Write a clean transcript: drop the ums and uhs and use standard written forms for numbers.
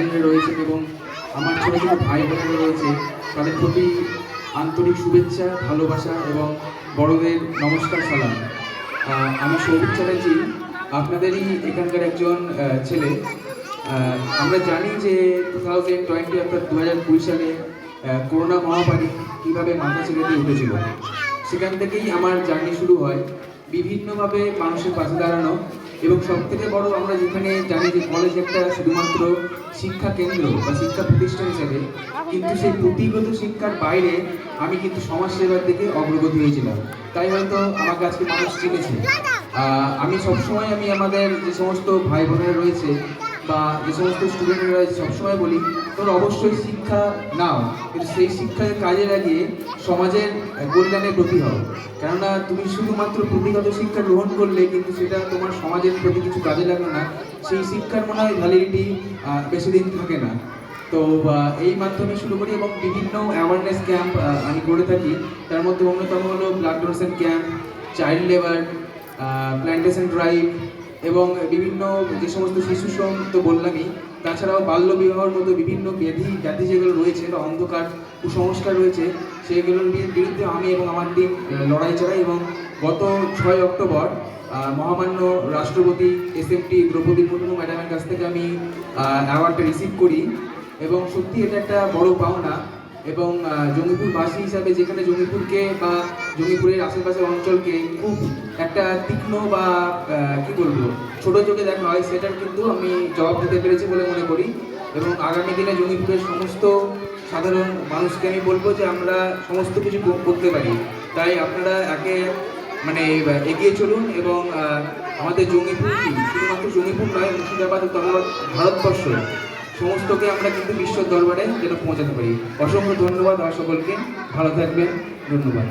গার্জিয়ানরা রয়েছেন এবং আমার ছোটো ছোটো ভাই বোনেরা রয়েছে, তাদের প্রতি আন্তরিক শুভেচ্ছা, ভালোবাসা এবং বড়দের নমস্কার, সালাম। আমি সৌভিক চ্যাটার্জি, আপনাদেরই এখানকার একজন ছেলে। আমরা জানি যে 2020 অর্থাৎ 2020 সালে করোনা মহামারী কীভাবে মাথা ছেড়ে দিয়ে উঠেছিল, সেখান থেকেই আমার জার্নি শুরু হয় বিভিন্নভাবে মানুষের পাশে দাঁড়ানো। এবং সবথেকে বড়, আমরা যেখানে জানি যে কলেজ একটা শুধুমাত্র শিক্ষা কেন্দ্র বা শিক্ষা প্রতিষ্ঠান হিসেবে, কিন্তু সেই পুঁথিগত শিক্ষার বাইরে আমি কিন্তু সমাজসেবার দিকে অগ্রগতি হয়েছিলাম, তাই হয়তো আমাকে আজকে মানুষ চিনেছে। আমি সবসময় আমাদের যে সমস্ত ভাই বোনেরা রয়েছে বা যে সমস্ত স্টুডেন্টরা রয়েছে, সবসময় বলি তোমরা অবশ্যই শিক্ষা নাও, কিন্তু সেই শিক্ষাকে কাজে লাগিয়ে সমাজের কল্যাণের প্রতি হও। কেননা তুমি শুধুমাত্র পুঁথিগত শিক্ষা গ্রহণ করলে কিন্তু সেটা তোমার সমাজের প্রতি কিছু কাজে লাগবে না, সেই শিক্ষার মনে হয় ভ্যালিডিটি বেশি দিন থাকে না। তো এই মাধ্যমে শুরু করি এবং বিভিন্ন অ্যাওয়ারনেস ক্যাম্প আমি করে থাকি। তার মধ্যে অন্যতম হলো blood donation camp, child labour, plantation drive এবং বিভিন্ন যে সমস্ত শিশু শ্রম তো বললামই, তাছাড়াও বাল্যবিবাহের মতো বিভিন্ন ব্যাধি যেগুলো রয়েছে বা অন্ধকার কুসংস্কার রয়েছে, সেগুলোর বিরুদ্ধে আমি এবং আমার টিম লড়াই চালাই। এবং গত 6 অক্টোবর মহামান্য রাষ্ট্রপতি SMT দ্রৌপদী মুর্মু ম্যাডামের কাছ থেকে আমি অ্যাওয়ার্ডটা রিসিভ করি এবং সত্যি এটা একটা বড় পাওনা। এবং জঙ্গিপুরবাসী হিসাবে, যেখানে জঙ্গিপুরকে বা জঙ্গিপুরের আশেপাশের অঞ্চলকে খুব একটা তীক্ষ্ণ বা কী বলবো ছোটো চোখে দেখা হয়, সেটার কিন্তু আমি জবাব দিতে পেরেছি বলে মনে করি। এবং আগামী দিনে জঙ্গিপুরের সমস্ত সাধারণ মানুষকে আমি বলবো যে আমরা সমস্ত কিছু করতে পারি, তাই আপনারা এগিয়ে চলুন। এবং আমাদের জঙ্গিপুর শুধুমাত্র জঙ্গিপুর নয়, মুর্শিদাবাদ তথা ভারতবর্ষ সমস্তকে আমরা কিন্তু বিশ্ব দরবারে যেন পৌঁছাতে পারি। অসংখ্য ধন্যবাদ আর সকলকে ভালো থাকবেন। ধন্যবাদ।